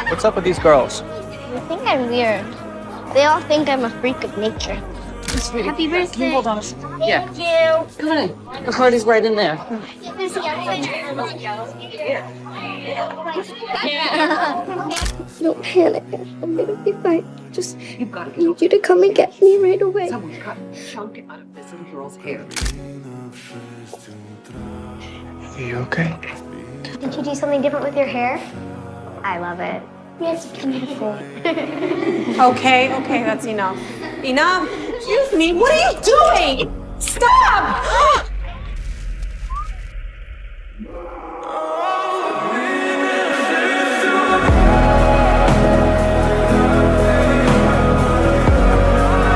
What's up with these girls? They think I'm weird. They all think I'm a freak of nature. Happy birthday. Can you hold on a second? Yeah. Thank you. Come on in. The party's right in there. Don't panic. I'm gonna be fine. Just need you to come and get me right away. Someone cut a chunk out of this little girl's hair. Are you okay? Did you do something different with your hair? I love it. Yes, it's beautiful. Okay, that's enough. Enough! Excuse me, what are you doing? Stop!